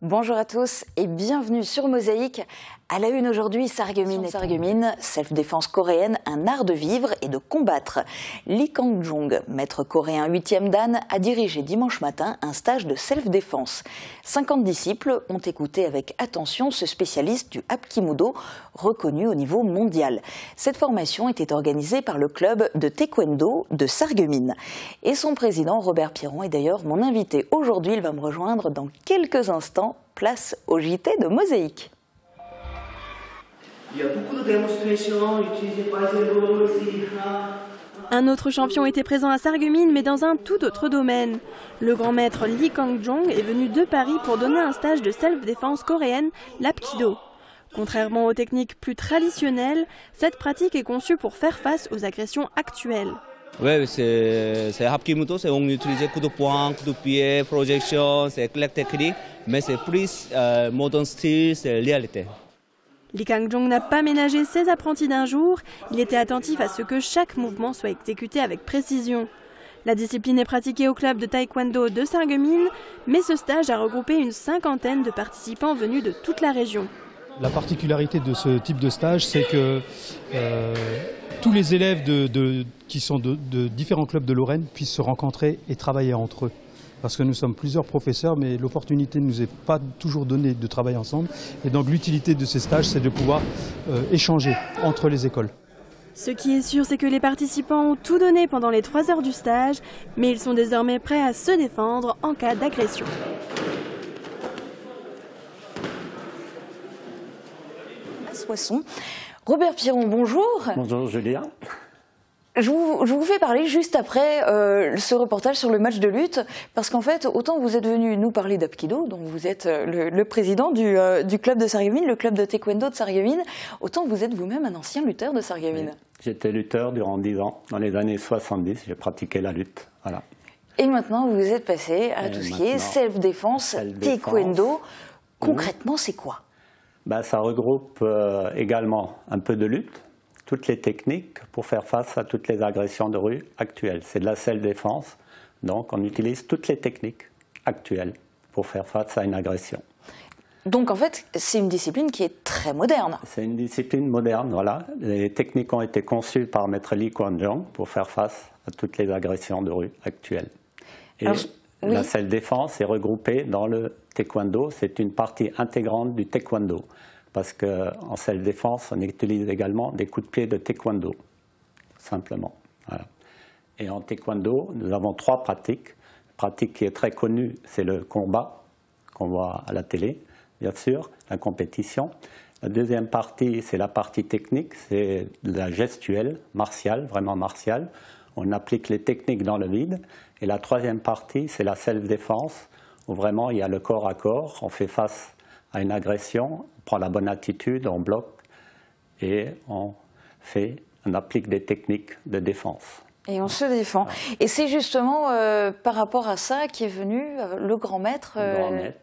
Bonjour à tous et bienvenue sur Mosaïque. À la une aujourd'hui, Sarreguemines, self-défense coréenne, un art de vivre et de combattre. Lee Kang-jong, maître coréen 8e dan, a dirigé dimanche matin un stage de self-défense. 50 disciples ont écouté avec attention ce spécialiste du Hapkido, reconnu au niveau mondial. Cette formation était organisée par le club de taekwondo de Sarreguemines. Et son président, Robert Piron, est d'ailleurs mon invité aujourd'hui. Il va me rejoindre dans quelques instants. Place au JT de Mosaïque. Il y a beaucoup de démonstrations utilisées par les. Un autre champion était présent à Sarreguemines, mais dans un tout autre domaine. Le grand maître Lee Kang-jong est venu de Paris pour donner un stage de self-défense coréenne, l'Hapkido. Contrairement aux techniques plus traditionnelles, cette pratique est conçue pour faire face aux agressions actuelles. Oui, c'est Hapkido, c'est on utilise coup de poing, coup de pied, projection, c'est clair technique, mais c'est plus modern style, c'est réalité. Lee Kang-jong n'a pas ménagé ses apprentis d'un jour, il était attentif à ce que chaque mouvement soit exécuté avec précision. La discipline est pratiquée au club de taekwondo de Sarreguemines, mais ce stage a regroupé une cinquantaine de participants venus de toute la région. La particularité de ce type de stage, c'est que tous les élèves qui sont de différents clubs de Lorraine puissent se rencontrer et travailler entre eux. Parce que nous sommes plusieurs professeurs, mais l'opportunité ne nous est pas toujours donnée de travailler ensemble. Et donc l'utilité de ces stages, c'est de pouvoir échanger entre les écoles. Ce qui est sûr, c'est que les participants ont tout donné pendant les 3 heures du stage, mais ils sont désormais prêts à se défendre en cas d'agression. Soissons. Robert Piron, bonjour. Bonjour Julia. Je vous fais parler juste après ce reportage sur le match de lutte, parce qu'en fait, autant vous êtes venu nous parler d'Hapkido, dont vous êtes le président du club de Sarreguemines, le club de taekwondo de Sarreguemines, autant vous êtes vous-même un ancien lutteur de Sarreguemines. Oui. J'étais lutteur durant 10 ans. Dans les années 70, j'ai pratiqué la lutte. Voilà. Et maintenant, vous êtes passé à tout ce qui est self-défense, taekwondo. Concrètement, c'est quoi? Ça regroupe également un peu de lutte, toutes les techniques pour faire face à toutes les agressions de rue actuelles. C'est de la self-défense, donc on utilise toutes les techniques actuelles pour faire face à une agression. Donc en fait, c'est une discipline qui est très moderne. C'est une discipline moderne, voilà. Les techniques ont été conçues par maître Lee Kang-jong pour faire face à toutes les agressions de rue actuelles. Et la self-défense est regroupée dans le taekwondo, c'est une partie intégrante du taekwondo. Parce qu'en self-défense, on utilise également des coups de pied de taekwondo, simplement. Voilà. Et en taekwondo, nous avons 3 pratiques. La pratique qui est très connue, c'est le combat, qu'on voit à la télé, bien sûr, la compétition. La deuxième partie, c'est la partie technique, c'est de la gestuelle, martiale, vraiment martiale. On applique les techniques dans le vide. Et la troisième partie, c'est la self-défense, où vraiment il y a le corps à corps, on fait face à une agression, on prend la bonne attitude, on bloque et on applique des techniques de défense. Et on se défend. Et c'est justement par rapport à ça qu'est venu le grand maître,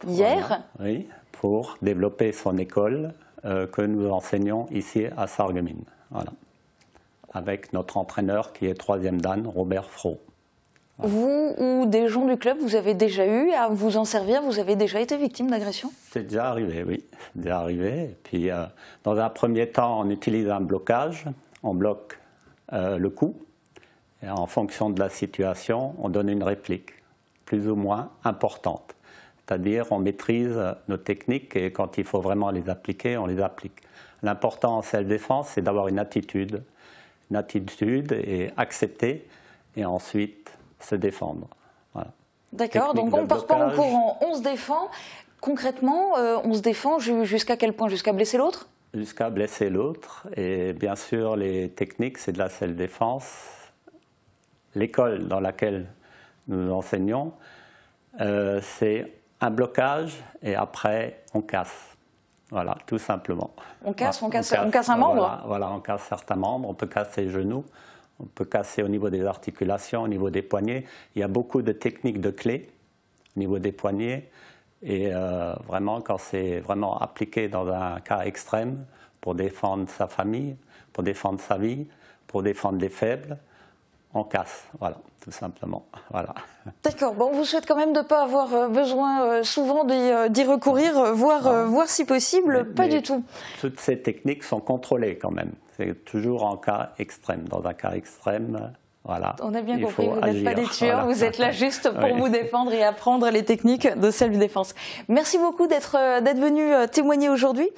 hier. Voilà, oui, pour développer son école que nous enseignons ici à Sarreguemines. Voilà. Avec notre entraîneur qui est 3e dan, Robert Fro. Voilà. Vous ou des gens du club, vous avez déjà eu à vous en servir? Vous avez déjà été victime d'agression? C'est déjà arrivé, oui. C'est déjà arrivé. Et puis, dans un premier temps, on utilise un blocage. On bloque le coup. Et en fonction de la situation, on donne une réplique, plus ou moins importante. C'est-à-dire, on maîtrise nos techniques et quand il faut vraiment les appliquer, on les applique. L'important en self-défense, c'est d'avoir une attitude et accepter et ensuite se défendre. Voilà. D'accord, donc on ne part pas en courant, on se défend. Concrètement, on se défend jusqu'à quel point? Jusqu'à blesser l'autre? Jusqu'à blesser l'autre. Et bien sûr, les techniques, c'est de la self-défense. L'école dans laquelle nous enseignons, c'est un blocage et après, on casse. Voilà, tout simplement. On casse un membre? Voilà, on casse certains membres, on peut casser les genoux. On peut casser au niveau des articulations, au niveau des poignets. Il y a beaucoup de techniques de clés au niveau des poignets Et vraiment, quand c'est vraiment appliqué dans un cas extrême, pour défendre sa famille, pour défendre sa vie, pour défendre les faibles, on casse, voilà, tout simplement. Voilà. D'accord, bon, on vous souhaite quand même de ne pas avoir besoin souvent d'y recourir, voir si possible, pas du tout. Toutes ces techniques sont contrôlées quand même, c'est toujours en cas extrême, dans un cas extrême. Voilà. On a bien compris, vous n'êtes pas des tueurs, vous êtes là juste pour vous défendre et apprendre les techniques de self-défense. Merci beaucoup d'être venu témoigner aujourd'hui.